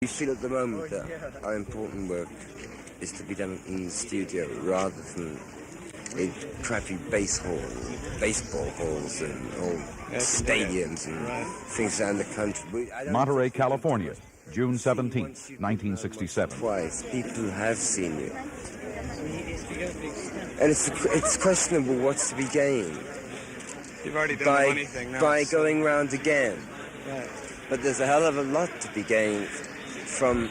We feel at the moment that our important work is to be done in the studio rather than in crappy baseball halls and old stadiums and things around the country. Monterey, California, June 17th, 1967. Twice, people have seen you. And it's questionable what's to be gained. You've already done the money thing now. By going round again. Right. But there's a hell of a lot to be gained from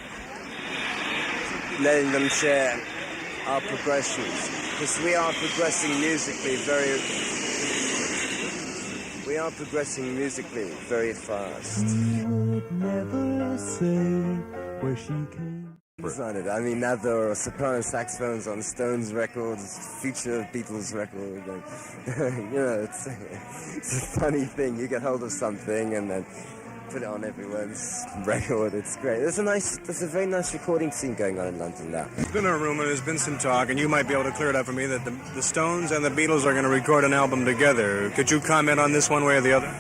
letting them share our progressions. Because we are progressing musically very fast. He would never say where she came. It's not it. I mean, now there are soprano saxophones on Stones records, future Beatles records. And, you know, it's a funny thing. You get hold of something and then put it on everyone's record. It's great. There's a very nice recording scene going on in London now. There's been a rumor, there's been some talk, and you might be able to clear it up for me, that the Stones and the Beatles are going to record an album together. Could you comment on this one way or the other?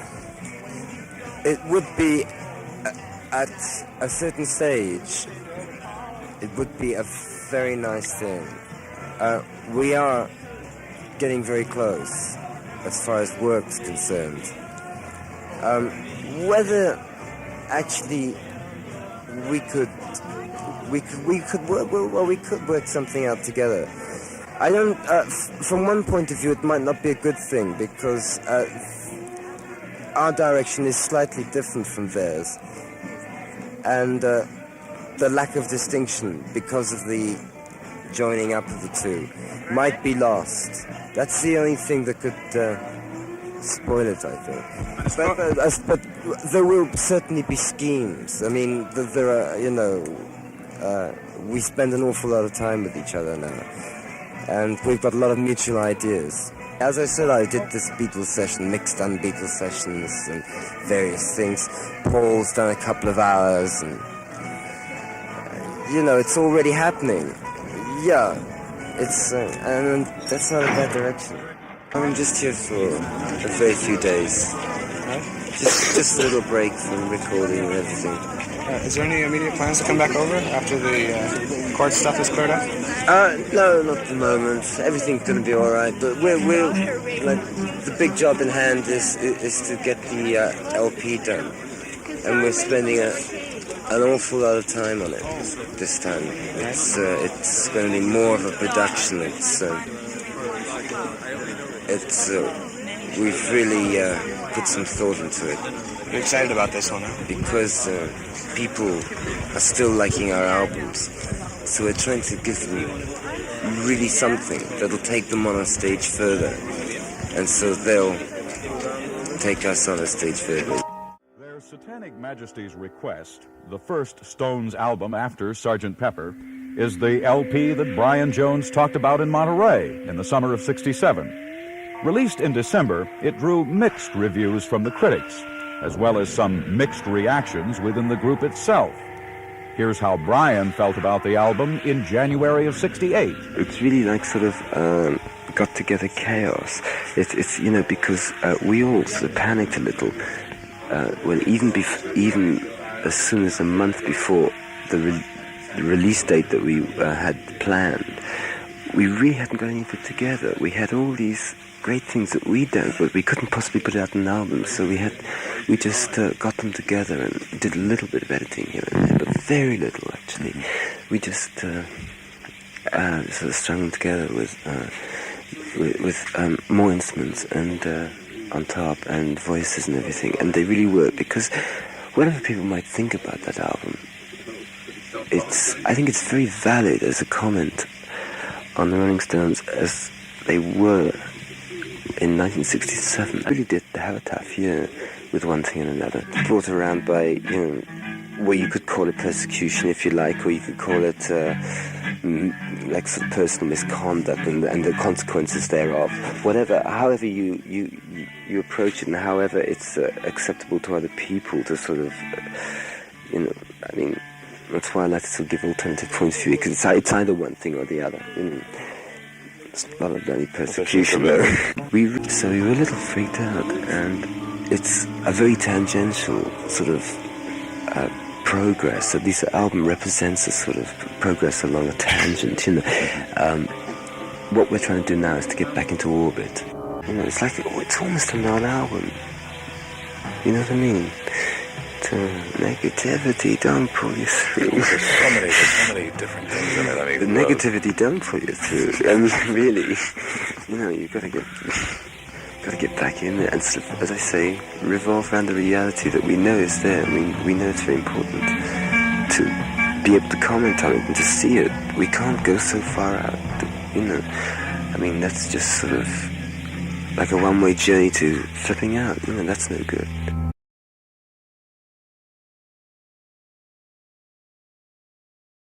It would be, at a certain stage, it would be a very nice thing. We are getting very close as far as work's concerned. Whether actually we could work something out together. I don't. From one point of view, it might not be a good thing because our direction is slightly different from theirs, and the lack of distinction because of the joining up of the two might be lost. That's the only thing that could spoil it, I think. But there will certainly be schemes. I mean, there are, you know, we spend an awful lot of time with each other now, and we've got a lot of mutual ideas. As I said, I did this Beatles session, mixed on Beatles sessions and various things. Paul's done a couple of hours, and you know, it's already happening. Yeah, it's and that's not a bad direction. I'm just here for a very few days. Just a little break from recording and everything. Is there any immediate plans to come back over after the court stuff is cleared up? No, not at the moment. Everything's going to be all right. But we're like, the big job in hand is to get the LP done, and we're spending an awful lot of time on it this time. It's going to be more of a production. We've really put some thought into it. You're excited about this one, huh? Because people are still liking our albums, so we're trying to give them really something that'll take them on a stage further, and so they'll take us on a stage further. Their Satanic Majesty's request, the first Stones album after Sgt. Pepper, is the LP that Brian Jones talked about in Monterey in the summer of '67. Released in December, it drew mixed reviews from the critics, as well as some mixed reactions within the group itself. Here's how Brian felt about the album in January of '68. It's really like sort of got together chaos. It's you know, because we all sort of panicked a little when even as soon as a month before the release date that we had planned, we really hadn't got anything together. We had all these great things that we'd done, but we couldn't possibly put out an album, so we just got them together and did a little bit of editing here and there, but very little actually. We just sort of strung them together with more instruments and on top, and voices and everything, and they really work, because whatever people might think about that album, I think it's very valid as a comment on the Rolling Stones as they were in 1967. I really did have a tough year with one thing and another. Brought around by, you know, well, you could call it persecution if you like, or you could call it like sort of personal misconduct and the consequences thereof. Whatever, however you approach it, and however it's acceptable to other people to sort of, you know, I mean, that's why I like to sort of give alternative points of view, because it's either one thing or the other. You know, it's a lot of bloody persecution. We were a little freaked out, and it's a very tangential sort of progress. At least the album represents a sort of progress along a tangent, you know. What we're trying to do now is to get back into orbit. You know, it's like, it's almost a non-album. You know what I mean? Negativity don't pull you through. There's so many different things in it. I mean, the negativity don't pull you through. And really, you know, you've got to get back in there and, as I say, revolve around the reality that we know is there. I mean, we know it's very important to be able to comment on it and to see it. We can't go so far out, you know. I mean, that's just sort of like a one-way journey to flipping out. You know, that's no good.